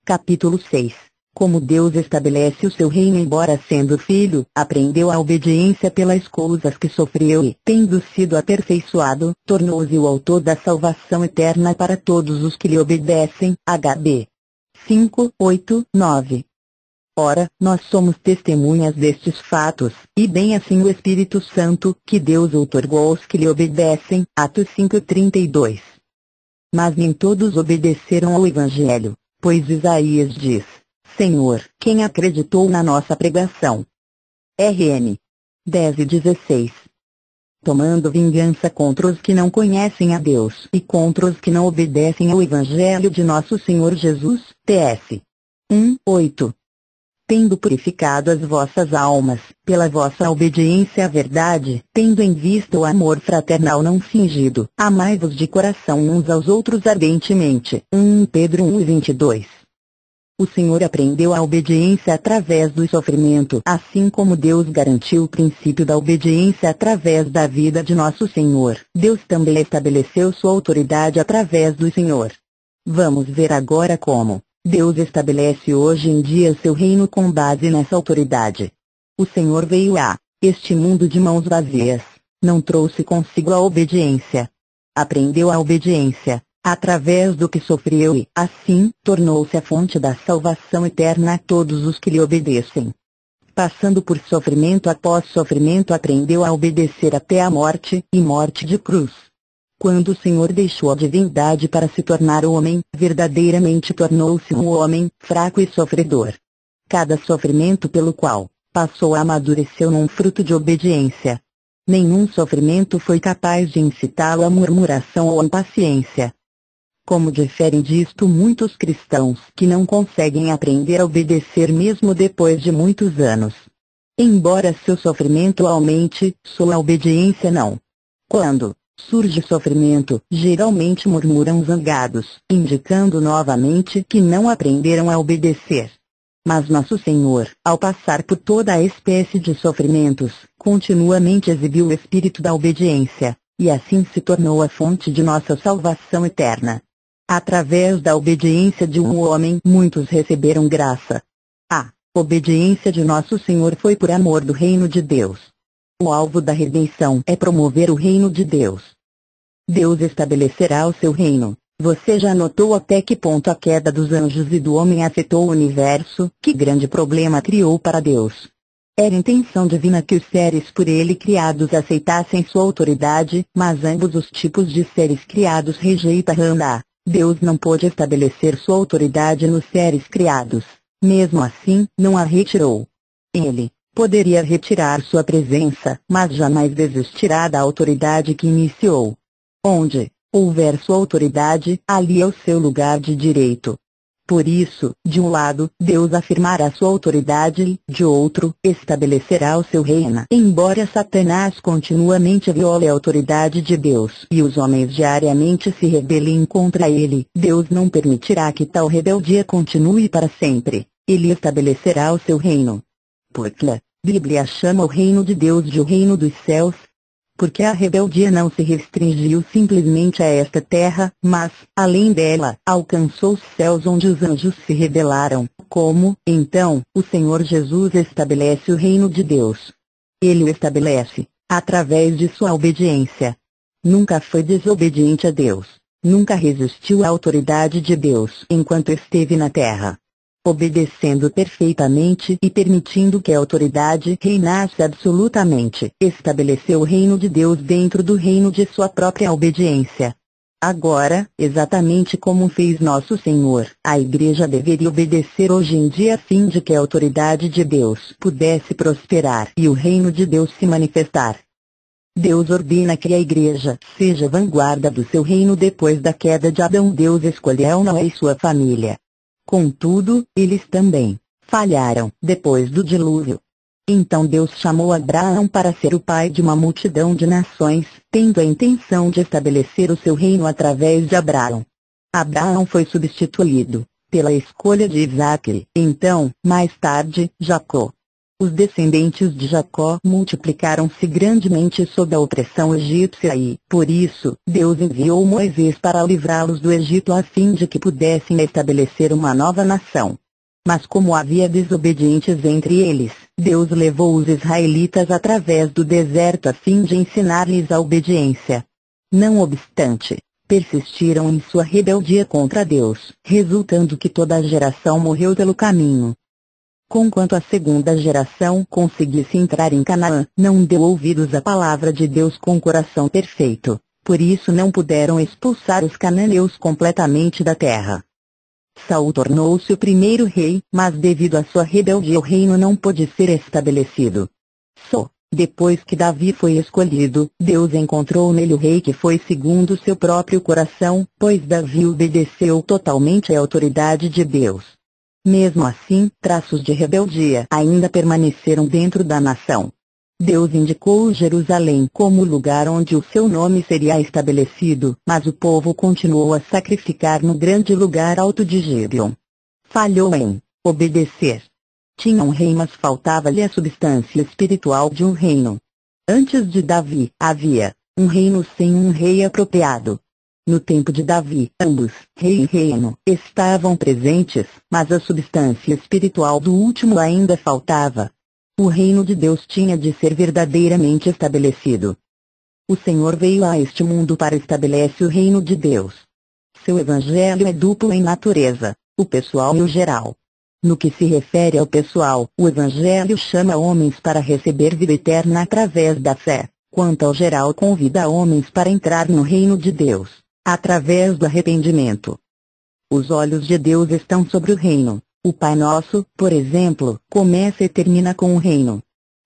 Capítulo 6. Como Deus estabelece o seu reino. Embora sendo filho, aprendeu a obediência pelas coisas que sofreu e, tendo sido aperfeiçoado, tornou-se o autor da salvação eterna para todos os que lhe obedecem. Hb. 5, 8, 9. Ora, nós somos testemunhas destes fatos, e bem assim o Espírito Santo, que Deus outorgou aos que lhe obedecem. Atos 5:32. Mas nem todos obedeceram ao Evangelho, pois Isaías diz: Senhor, quem acreditou na nossa pregação? Rm. 10:16. Tomando vingança contra os que não conhecem a Deus e contra os que não obedecem ao Evangelho de nosso Senhor Jesus. Ts. 1:8. Tendo purificado as vossas almas, pela vossa obediência à verdade, tendo em vista o amor fraternal não fingido, amai-vos de coração uns aos outros ardentemente. 1 Pedro 1:22. O Senhor aprendeu a obediência através do sofrimento, assim como Deus garantiu o princípio da obediência através da vida de nosso Senhor. Deus também estabeleceu sua autoridade através do Senhor. Vamos ver agora como Deus estabelece hoje em dia seu reino com base nessa autoridade. O Senhor veio a este mundo de mãos vazias, não trouxe consigo a obediência. Aprendeu a obediência, através do que sofreu e, assim, tornou-se a fonte da salvação eterna a todos os que lhe obedecem. Passando por sofrimento após sofrimento, aprendeu a obedecer até a morte, e morte de cruz. Quando o Senhor deixou a divindade para se tornar homem, verdadeiramente tornou-se um homem, fraco e sofredor. Cada sofrimento pelo qual passou amadureceu num fruto de obediência. Nenhum sofrimento foi capaz de incitá-lo à murmuração ou à impaciência. Como diferem disto muitos cristãos que não conseguem aprender a obedecer mesmo depois de muitos anos. Embora seu sofrimento aumente, sua obediência não. Quando surge sofrimento, geralmente murmuram zangados, indicando novamente que não aprenderam a obedecer. Mas nosso Senhor, ao passar por toda a espécie de sofrimentos, continuamente exibiu o espírito da obediência, e assim se tornou a fonte de nossa salvação eterna. Através da obediência de um homem, muitos receberam graça. A obediência de nosso Senhor foi por amor do reino de Deus. O alvo da redenção é promover o reino de Deus. Deus estabelecerá o seu reino. Você já notou até que ponto a queda dos anjos e do homem afetou o universo? Que grande problema criou para Deus? Era intenção divina que os seres por ele criados aceitassem sua autoridade, mas ambos os tipos de seres criados rejeitaram-na. Deus não pôde estabelecer sua autoridade nos seres criados. Mesmo assim, não a retirou. Ele poderia retirar sua presença, mas jamais desistirá da autoridade que iniciou. Onde houver sua autoridade, ali é o seu lugar de direito. Por isso, de um lado, Deus afirmará sua autoridade e, de outro, estabelecerá o seu reino. Embora Satanás continuamente viole a autoridade de Deus e os homens diariamente se rebelem contra ele, Deus não permitirá que tal rebeldia continue para sempre. Ele estabelecerá o seu reino. Porque a Bíblia chama o reino de Deus de o reino dos céus. Porque a rebeldia não se restringiu simplesmente a esta terra, mas, além dela, alcançou os céus onde os anjos se rebelaram. Como, então, o Senhor Jesus estabelece o reino de Deus? Ele o estabelece através de sua obediência. Nunca foi desobediente a Deus. Nunca resistiu à autoridade de Deus enquanto esteve na terra. Obedecendo perfeitamente e permitindo que a autoridade reinasse absolutamente, estabeleceu o reino de Deus dentro do reino de sua própria obediência. Agora, exatamente como fez nosso Senhor, a Igreja deveria obedecer hoje em dia a fim de que a autoridade de Deus pudesse prosperar e o reino de Deus se manifestar. Deus ordena que a Igreja seja vanguarda do seu reino depois da queda de Adão. Deus escolheu Noé e sua família. Contudo, eles também falharam depois do dilúvio. Então Deus chamou Abraão para ser o pai de uma multidão de nações, tendo a intenção de estabelecer o seu reino através de Abraão. Abraão foi substituído pela escolha de Isaque, então, mais tarde, Jacó. Os descendentes de Jacó multiplicaram-se grandemente sob a opressão egípcia e, por isso, Deus enviou Moisés para livrá-los do Egito a fim de que pudessem estabelecer uma nova nação. Mas como havia desobedientes entre eles, Deus levou os israelitas através do deserto a fim de ensinar-lhes a obediência. Não obstante, persistiram em sua rebeldia contra Deus, resultando que toda a geração morreu pelo caminho. Conquanto a segunda geração conseguisse entrar em Canaã, não deu ouvidos à palavra de Deus com coração perfeito, por isso não puderam expulsar os cananeus completamente da terra. Saul tornou-se o primeiro rei, mas devido à sua rebeldia o reino não pôde ser estabelecido. Só depois que Davi foi escolhido, Deus encontrou nele o rei que foi segundo seu próprio coração, pois Davi obedeceu totalmente à autoridade de Deus. Mesmo assim, traços de rebeldia ainda permaneceram dentro da nação. Deus indicou Jerusalém como lugar onde o seu nome seria estabelecido, mas o povo continuou a sacrificar no grande lugar alto de Gibeon. Falhou em obedecer. Tinha um rei, mas faltava-lhe a substância espiritual de um reino. Antes de Davi, havia um reino sem um rei apropriado. No tempo de Davi, ambos, rei e reino, estavam presentes, mas a substância espiritual do último ainda faltava. O reino de Deus tinha de ser verdadeiramente estabelecido. O Senhor veio a este mundo para estabelecer o reino de Deus. Seu evangelho é duplo em natureza, o pessoal e o geral. No que se refere ao pessoal, o evangelho chama homens para receber vida eterna através da fé. Quanto ao geral, convida homens para entrar no reino de Deus, através do arrependimento. Os olhos de Deus estão sobre o reino. O Pai Nosso, por exemplo, começa e termina com o reino.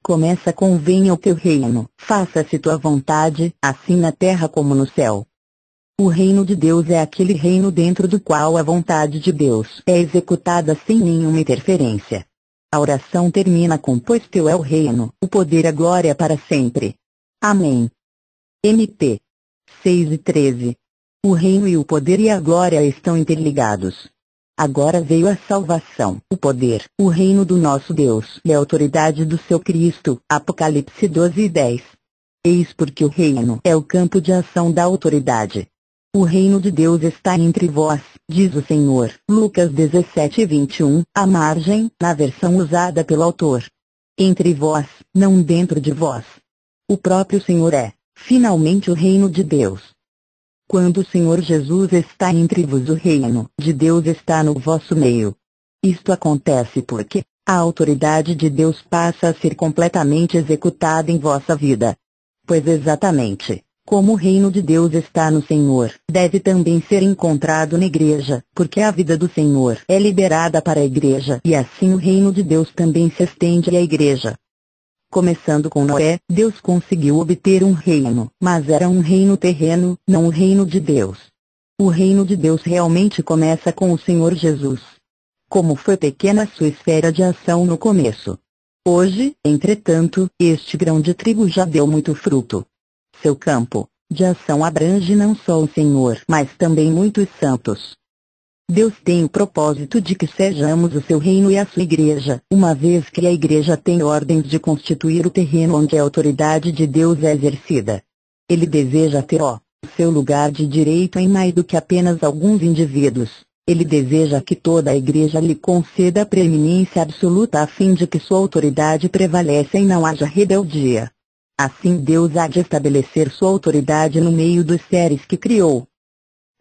Começa com venha o teu reino, faça-se tua vontade, assim na terra como no céu. O reino de Deus é aquele reino dentro do qual a vontade de Deus é executada sem nenhuma interferência. A oração termina com pois teu é o reino, o poder e a glória para sempre. Amém. MP 6:13. O reino e o poder e a glória estão interligados. Agora veio a salvação, o poder, o reino do nosso Deus e a autoridade do seu Cristo. Apocalipse 12:10. Eis porque o reino é o campo de ação da autoridade. O reino de Deus está entre vós, diz o Senhor. Lucas 17:21, à margem, na versão usada pelo autor. Entre vós, não dentro de vós. O próprio Senhor é, finalmente, o reino de Deus. Quando o Senhor Jesus está entre vós, o reino de Deus está no vosso meio. Isto acontece porque a autoridade de Deus passa a ser completamente executada em vossa vida. Pois exatamente como o reino de Deus está no Senhor, deve também ser encontrado na igreja, porque a vida do Senhor é liberada para a igreja e assim o reino de Deus também se estende à igreja. Começando com Noé, Deus conseguiu obter um reino, mas era um reino terreno, não o reino de Deus. O reino de Deus realmente começa com o Senhor Jesus. Como foi pequena sua esfera de ação no começo. Hoje, entretanto, este grão de trigo já deu muito fruto. Seu campo de ação abrange não só o Senhor, mas também muitos santos. Deus tem o propósito de que sejamos o seu reino e a sua igreja, uma vez que a igreja tem ordens de constituir o terreno onde a autoridade de Deus é exercida. Ele deseja ter o seu lugar de direito em mais do que apenas alguns indivíduos. Ele deseja que toda a igreja lhe conceda a preeminência absoluta a fim de que sua autoridade prevaleça e não haja rebeldia. Assim Deus há de estabelecer sua autoridade no meio dos seres que criou.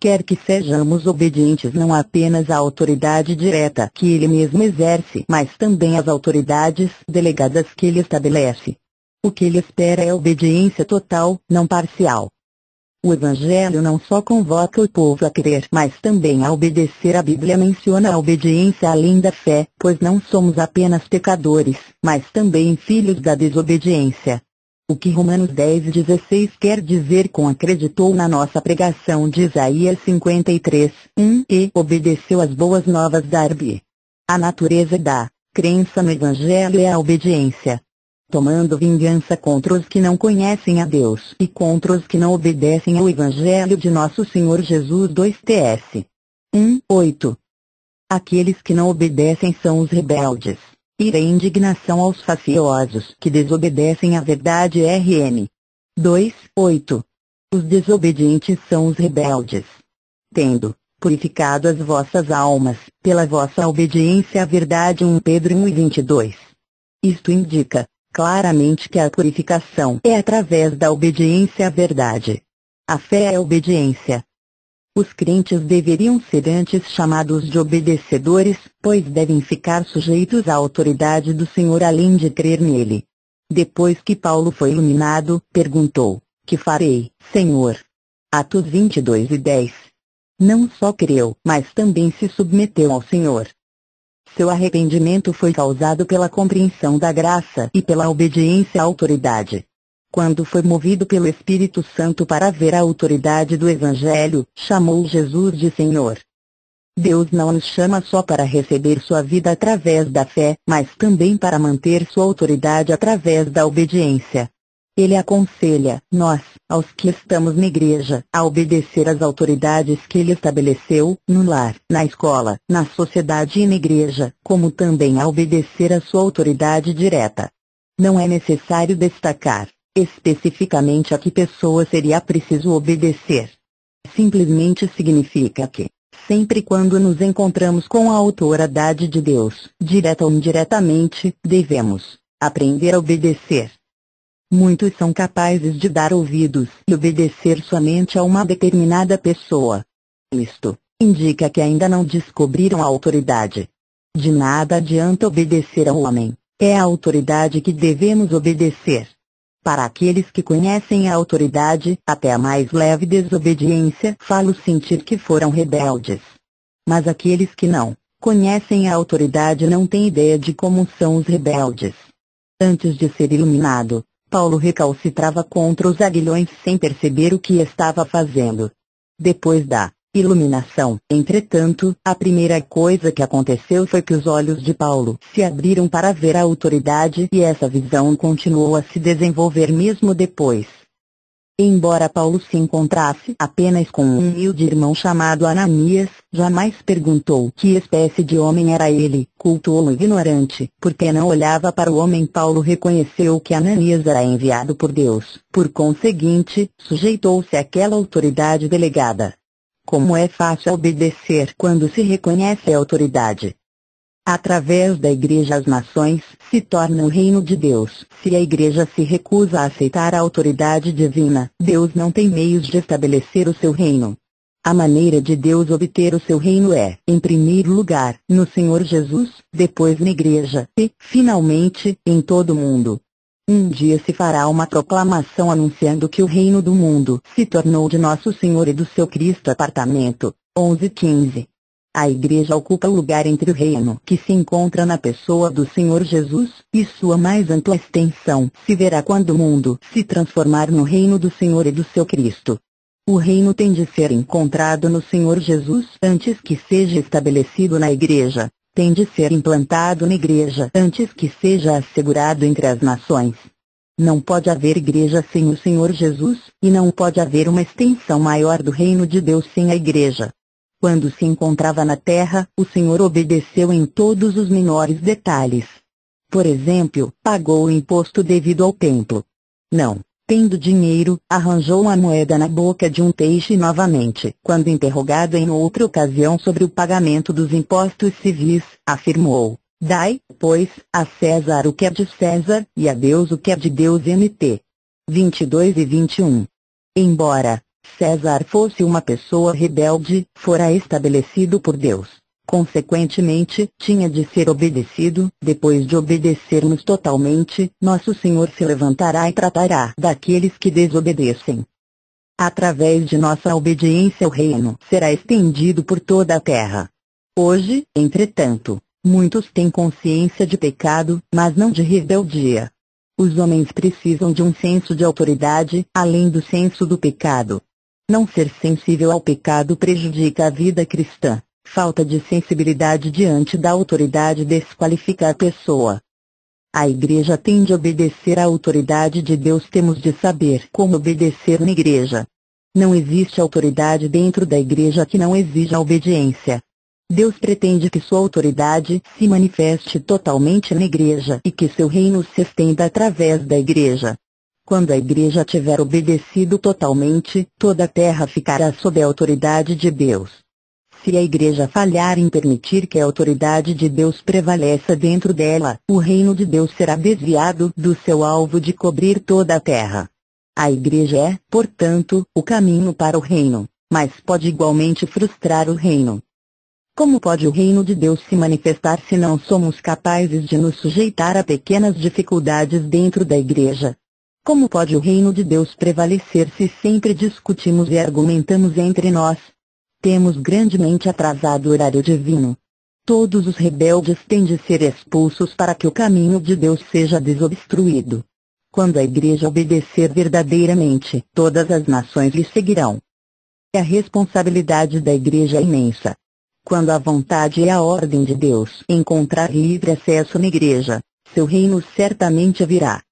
Quer que sejamos obedientes não apenas à autoridade direta que Ele mesmo exerce, mas também às autoridades delegadas que Ele estabelece. O que Ele espera é obediência total, não parcial. O Evangelho não só convoca o povo a crer, mas também a obedecer. A Bíblia menciona a obediência além da fé, pois não somos apenas pecadores, mas também filhos da desobediência. O que Romanos 10:16 quer dizer com acreditou na nossa pregação de Isaías 53:1 e obedeceu às boas novas da Arbi. A natureza da crença no Evangelho é a obediência. Tomando vingança contra os que não conhecem a Deus e contra os que não obedecem ao Evangelho de nosso Senhor Jesus 2 TS 1:8. Aqueles que não obedecem são os rebeldes. Ira e indignação aos faciosos que desobedecem à verdade. RN 2:8. Os desobedientes são os rebeldes. Tendo purificado as vossas almas pela vossa obediência à verdade. 1 Pedro 1:22. Isto indica claramente que a purificação é através da obediência à verdade. A fé é obediência. Os crentes deveriam ser antes chamados de obedecedores, pois devem ficar sujeitos à autoridade do Senhor além de crer nele. Depois que Paulo foi iluminado, perguntou: que farei, Senhor? Atos 22:10. Não só creu, mas também se submeteu ao Senhor. Seu arrependimento foi causado pela compreensão da graça e pela obediência à autoridade. Quando foi movido pelo Espírito Santo para ver a autoridade do Evangelho, chamou Jesus de Senhor. Deus não nos chama só para receber sua vida através da fé, mas também para manter sua autoridade através da obediência. Ele aconselha nós, aos que estamos na igreja, a obedecer às autoridades que ele estabeleceu, no lar, na escola, na sociedade e na igreja, como também a obedecer à sua autoridade direta. Não é necessário destacar especificamente a que pessoa seria preciso obedecer. Simplesmente significa que, sempre quando nos encontramos com a autoridade de Deus, direta ou indiretamente, devemos aprender a obedecer. Muitos são capazes de dar ouvidos e obedecer somente a uma determinada pessoa. Isto indica que ainda não descobriram a autoridade. De nada adianta obedecer ao homem, é a autoridade que devemos obedecer. Para aqueles que conhecem a autoridade, até a mais leve desobediência faz sentir que foram rebeldes. Mas aqueles que não conhecem a autoridade não têm ideia de como são os rebeldes. Antes de ser iluminado, Paulo recalcitrava contra os aguilhões sem perceber o que estava fazendo. Depois da iluminação, entretanto, a primeira coisa que aconteceu foi que os olhos de Paulo se abriram para ver a autoridade e essa visão continuou a se desenvolver mesmo depois. Embora Paulo se encontrasse apenas com um humilde irmão chamado Ananias, jamais perguntou que espécie de homem era ele, culto ou ignorante, porque não olhava para o homem. Paulo reconheceu que Ananias era enviado por Deus, por conseguinte, sujeitou-se àquela autoridade delegada. Como é fácil obedecer quando se reconhece a autoridade. Através da igreja as nações se tornam o reino de Deus. Se a igreja se recusa a aceitar a autoridade divina, Deus não tem meios de estabelecer o seu reino. A maneira de Deus obter o seu reino é, em primeiro lugar, no Senhor Jesus, depois na igreja e, finalmente, em todo o mundo. Um dia se fará uma proclamação anunciando que o reino do mundo se tornou de nosso Senhor e do seu Cristo. Apartamento 11:15. A igreja ocupa o lugar entre o reino que se encontra na pessoa do Senhor Jesus, e sua mais ampla extensão se verá quando o mundo se transformar no reino do Senhor e do seu Cristo. O reino tem de ser encontrado no Senhor Jesus antes que seja estabelecido na igreja, tem de ser implantado na igreja antes que seja assegurado entre as nações. Não pode haver igreja sem o Senhor Jesus, e não pode haver uma extensão maior do reino de Deus sem a igreja. Quando se encontrava na terra, o Senhor obedeceu em todos os menores detalhes. Por exemplo, pagou o imposto devido ao templo. Não, tendo dinheiro, arranjou uma moeda na boca de um peixe novamente. Quando interrogado em outra ocasião sobre o pagamento dos impostos civis, afirmou: dai, pois, a César o que é de César, e a Deus o que é de Deus. Mt. 22:21. Embora César fosse uma pessoa rebelde, fora estabelecido por Deus. Consequentemente, tinha de ser obedecido. Depois de obedecermos totalmente, nosso Senhor se levantará e tratará daqueles que desobedecem. Através de nossa obediência o reino será estendido por toda a terra. Hoje, entretanto, muitos têm consciência de pecado, mas não de rebeldia. Os homens precisam de um senso de autoridade, além do senso do pecado. Não ser sensível ao pecado prejudica a vida cristã. Falta de sensibilidade diante da autoridade desqualifica a pessoa. A igreja tem de obedecer à autoridade de Deus. Temos de saber como obedecer na igreja. Não existe autoridade dentro da igreja que não exija obediência. Deus pretende que sua autoridade se manifeste totalmente na igreja e que seu reino se estenda através da igreja. Quando a igreja tiver obedecido totalmente, toda a terra ficará sob a autoridade de Deus. Se a igreja falhar em permitir que a autoridade de Deus prevaleça dentro dela, o reino de Deus será desviado do seu alvo de cobrir toda a terra. A igreja é, portanto, o caminho para o reino, mas pode igualmente frustrar o reino. Como pode o reino de Deus se manifestar se não somos capazes de nos sujeitar a pequenas dificuldades dentro da igreja? Como pode o reino de Deus prevalecer se sempre discutimos e argumentamos entre nós? Temos grandemente atrasado o horário divino. Todos os rebeldes têm de ser expulsos para que o caminho de Deus seja desobstruído. Quando a igreja obedecer verdadeiramente, todas as nações lhe seguirão. A responsabilidade da igreja é imensa. Quando a vontade e a ordem de Deus encontrar livre acesso na igreja, seu reino certamente virá.